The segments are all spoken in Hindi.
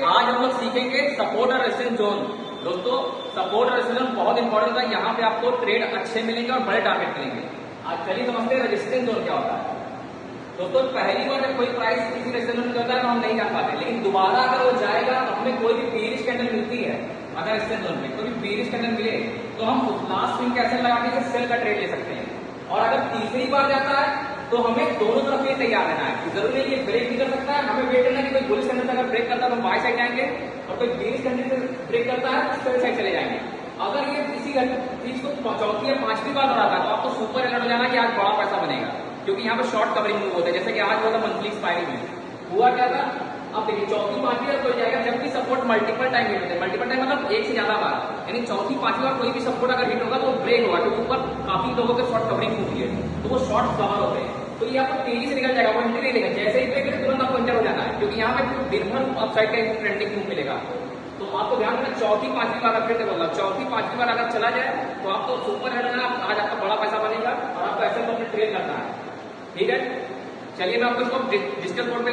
आज हम लोग सीखेंगे सपोर्ट और रेजिस्टेंस जोन। दोस्तों सपोर्ट और रेजिस्टेंस जोन बहुत इंपॉर्टेंट होता है, यहाँ पे आपको ट्रेड अच्छे मिलेंगे और बड़े टारगेट मिलेंगे। आज चलिए समझते हैं रेजिस्टेंस जोन क्या होता है। दोस्तों पहली बार जब कोई प्राइस किसी रेजिस्टेंस जोन में होता है तो हम नहीं जा पाते, लेकिन दोबारा अगर वो जाएगा तो हमें कोई भी बेरिश कैंडल मिलती है, अगर रेजिस्टेंस जोन में कोई भी बेरिश कैंडल मिले तो हम लास्ट स्विंग कैसे लगा के सेल का ट्रेड ले सकते हैं। और अगर तीसरी बार जाता है तो हमें दोनों तरफ ये तैयार रहना है। जरूरी नहीं है ब्रेक भी कर सकता है, हमें वेट करना है कि कोई बुलिश कैंडल अगर ब्रेक करता है तो हम बाय साइड जाएंगे, और कोई बेरिश कैंडल से ब्रेक करता है तो सेल साइड चले जाएंगे। अगर ये किसी चीज को चौथी या पांचवी बार दोहराता है तो आपको सुपर अलर्ट हो जाना कि आज बड़ा पैसा बनेगा, क्योंकि यहाँ पर शॉर्ट कवरिंग मूव होता है, जैसे कि आज हुआ था मंथली एक्सपायरी में। हुआ क्या था, अब देखिए चौथी पांचवी बार कोई जाएगा, जबकि सपोर्ट मल्टीपल टाइम हिट होते हैं। मल्टीपल टाइम मतलब एक से ज्यादा बार, यानी चौथी पांचवी बार कोई भी सपोर्ट अगर हिट होगा तो ब्रेक होगा, क्योंकि ऊपर काफी लोगों के शॉर्ट कवरिंग हुई है तो वो शॉर्ट कवर होते हैं। तो ये आपको तेजी से निकल जाएगा, वो एंट्री नहीं लेगा, जैसे ही ब्रेक करे तुरंत आपको एंटर हो जाना है, क्योंकि यहाँ पे दिन भर अपसाइड का ट्रेंडिंग मूव मिलेगा। तो आपको ध्यान रखना, चौथी पांचवी बार फिर बोल रहा, चौथी पांचवी बार अगर चला जाए तो आपको सुपर हिट होना, आज आपका बड़ा पैसा बनेगा और आपको ऐसे तो अपने ट्रेड करना है। ठीक है, चलिए मैं आपको इसको डिजिटल बोर्ड पे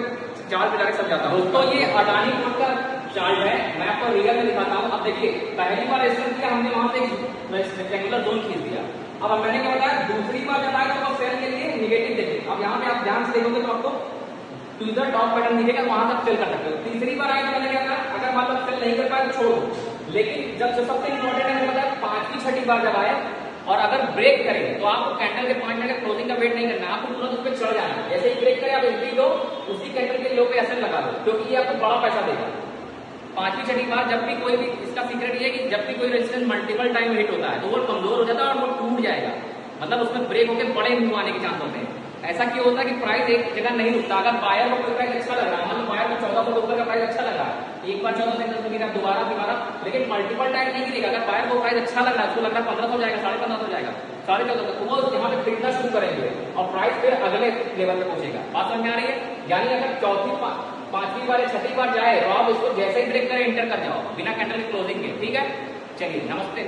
चार्ट पे डायरेक्ट समझाता हूँ। तो ये अडानी बोर्ड का चार्ट है, मैं आपको रियल में दिखाता हूँ। अब देखिए पहली बार रेजिस्टेंस किया हमने, वहां से रेक्टेंगुलर जोन खींच दिया। अब मैंने क्या बताया, दूसरी बार जब आए तो सेल के लिए निगेटिव देखिए। अब यहाँ पे आप ध्यान से देखोगे तो आपको ट्विजर टॉप पैटर्न दिखेगा, वहां तक सेल कर सकते हो। तीसरी बार आए तो मैंने क्या कहा, अगर मान लो सेल नहीं कर पाए तो छोड़ो। लेकिन जब सबसे इंपॉर्टेंट है, मैंने बताया पांचवी छठी बार जब आए और अगर ब्रेक करे तो आपको कैंडल के पॉइंट में क्लोजिंग का वेट नहीं करना, आपको तुरंत उस पर चढ़ जाना है। जैसे ही ब्रेक करे आप एंट्री लो, उसी कैंडल के लो पे ऐसे लगा दो, क्योंकि ये आपको बड़ा पैसा देगा। पांचवी छठी बार जब भी कोई भी, इसका सीक्रेट ये है कि जब भी कोई रेजिस्टेंस मल्टीपल टाइम हिट होता है तो वो कमजोर हो जाता है और वो टूट जाएगा, मतलब उसमें ब्रेक होकर बड़े मूव आने के चांस होते हैं। ऐसा क्यों होता है कि प्राइस एक जगह नहीं रुकता। अगर बायर को कोई प्राइस अच्छा लग रहा है, मतलब बायर को 1400 के ऊपर का प्राइस अच्छा लग रहा है, एक बार 1400 गिरा, दोबारा, लेकिन मल्टीपल टाइम नहीं गिरेगा। अगर बायर को प्राइस अच्छा लग रहा है, उसको लग रहा है 1500 जाएगा, 1550 जाएगा, 1450, तो वो यहाँ पे खरीदना शुरू करेंगे और प्राइस फिर अगले लेवल पे पहुंचेगा। बात समझ में आ रही है? यानी अगर चौथी पांचवी बार या छठी बार जाए तो आप उसको जैसे ही ब्रेक करें एंटर कर जाओ बिना कैंडल क्लोजिंग के। ठीक है, चलिए नमस्ते।